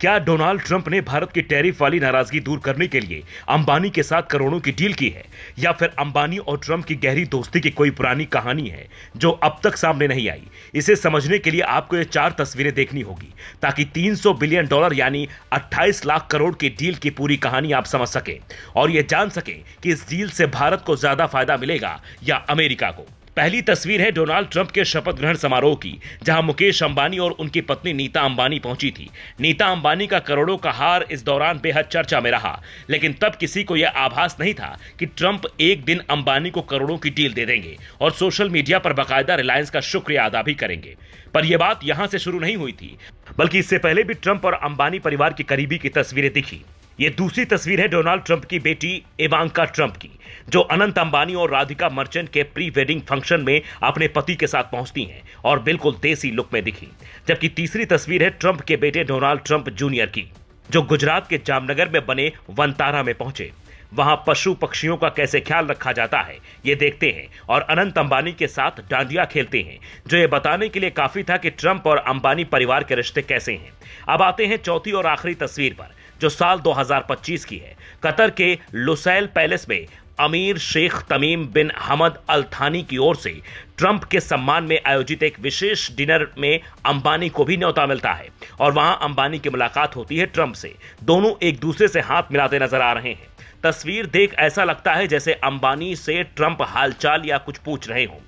क्या Donald Trump ने भारत की टैरिफ वाली नाराजगी दूर करने के लिए अंबानी के साथ करोड़ों की डील की है, या फिर अंबानी और ट्रंप की गहरी दोस्ती की कोई पुरानी कहानी है जो अब तक सामने नहीं आई? इसे समझने के लिए आपको ये 4 तस्वीरें देखनी होगी ताकि $300 बिलियन यानी 28 लाख करोड़ की डील की पूरी कहानी आप समझ सकें और यह जान सकें कि इस डील से भारत को ज्यादा फायदा मिलेगा या अमेरिका को। पहली तस्वीर है डोनाल्ड ट्रंप के शपथ ग्रहण समारोह की, जहां मुकेश अंबानी और उनकी पत्नी नीता अंबानी पहुंची थी। नीता अंबानी का करोड़ों का हार इस दौरान बेहद चर्चा में रहा, लेकिन तब किसी को यह आभास नहीं था कि ट्रंप एक दिन अंबानी को करोड़ों की डील दे देंगे और सोशल मीडिया पर बाकायदा रिलायंस का शुक्रिया अदा भी करेंगे। पर यह बात यहां से शुरू नहीं हुई थी, बल्कि इससे पहले भी ट्रंप और अंबानी परिवार की करीबी की तस्वीरें दिखी। ये दूसरी तस्वीर है डोनाल्ड ट्रंप की बेटी इवांका ट्रंप की, जो अनंत अंबानी और राधिका मर्चेंट के प्री वेडिंग फंक्शन में अपने पति के साथ पहुंचती हैं और बिल्कुल देसी लुक में दिखी। जबकि तीसरी तस्वीर है ट्रंप के बेटे डोनाल्ड ट्रंप जूनियर की, जो गुजरात के जामनगर में बने वनतारा में पहुंचे। वहां पशु पक्षियों का कैसे ख्याल रखा जाता है ये देखते हैं और अनंत अंबानी के साथ डांडिया खेलते हैं, जो ये बताने के लिए काफी था कि ट्रंप और अंबानी परिवार के रिश्ते कैसे हैं। अब आते हैं चौथी और आखिरी तस्वीर पर, जो साल 2025 की है। कतर के लुसैल पैलेस में अमीर शेख तमीम बिन हमद अल थानी की ओर से ट्रंप के सम्मान में आयोजित एक विशेष डिनर में अंबानी को भी न्योता मिलता है और वहां अंबानी की मुलाकात होती है ट्रंप से। दोनों एक दूसरे से हाथ मिलाते नजर आ रहे हैं। तस्वीर देख ऐसा लगता है जैसे अंबानी से ट्रंप हालचाल या कुछ पूछ रहे हों।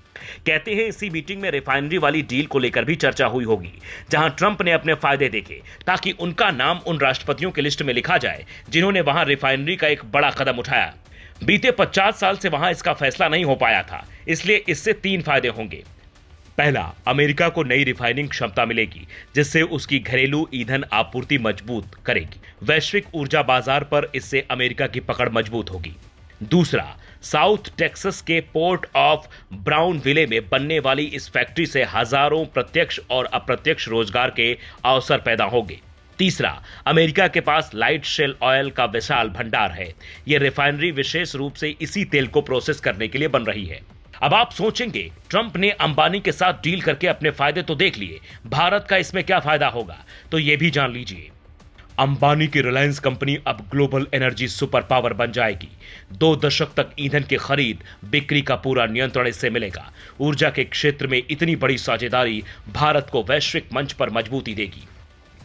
कहते हैं इसी मीटिंग में रिफाइनरी वाली डील को लेकर भी चर्चा हुई होगी, जहां ट्रंप ने अपने फायदे देखे ताकि उनका नाम उन राष्ट्रपतियों की लिस्ट में लिखा जाए जिन्होंने वहां रिफाइनरी का एक बड़ा कदम उठाया। बीते 50 साल से वहां इसका फैसला नहीं हो पाया था, इसलिए इससे 3 फायदे होंगे। पहला, अमेरिका को नई रिफाइनिंग क्षमता मिलेगी जिससे उसकी घरेलू ईंधन आपूर्ति मजबूत करेगी। वैश्विक ऊर्जा बाजार पर इससे अमेरिका की पकड़ मजबूत होगी। दूसरा, साउथ टेक्सास के पोर्ट ऑफ ब्राउनविले में बनने वाली इस फैक्ट्री से हजारों प्रत्यक्ष और अप्रत्यक्ष रोजगार के अवसर पैदा होंगे। तीसरा, अमेरिका के पास लाइट शेल ऑयल का विशाल भंडार है। यह रिफाइनरी विशेष रूप से इसी तेल को प्रोसेस करने के लिए बन रही है। अब आप सोचेंगे, ट्रंप ने अंबानी के साथ डील करके अपने फायदे तो देख लिए, भारत का इसमें क्या फायदा होगा? तो यह भी जान लीजिए। अंबानी की रिलायंस कंपनी अब ग्लोबल एनर्जी सुपर पावर बन जाएगी। 2 दशक तक ईंधन की खरीद बिक्री का पूरा नियंत्रण इससे मिलेगा। ऊर्जा के क्षेत्र में इतनी बड़ी साझेदारी भारत को वैश्विक मंच पर मजबूती देगी।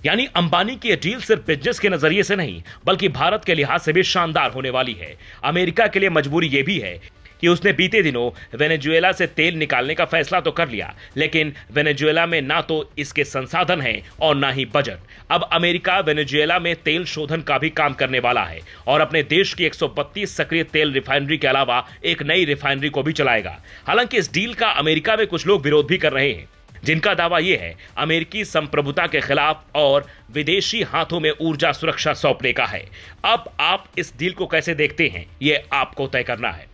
यानी अंबानी की यह डील सिर्फ बिजनेस के नजरिए से नहीं, बल्कि भारत के लिहाज से भी शानदार होने वाली है। अमेरिका के लिए मजबूरी यह भी है कि उसने बीते दिनों वेनेजुएला से तेल निकालने का फैसला तो कर लिया, लेकिन वेनेजुएला में ना तो इसके संसाधन हैं और ना ही बजट। अब अमेरिका वेनेजुएला में तेल शोधन का भी काम करने वाला है और अपने देश की 132 सक्रिय तेल रिफाइनरी के अलावा एक नई रिफाइनरी को भी चलाएगा। हालांकि इस डील का अमेरिका में कुछ लोग विरोध भी कर रहे हैं, जिनका दावा यह है अमेरिकी संप्रभुता के खिलाफ और विदेशी हाथों में ऊर्जा सुरक्षा सौंपने का है। अब आप इस डील को कैसे देखते हैं, यह आपको तय करना है।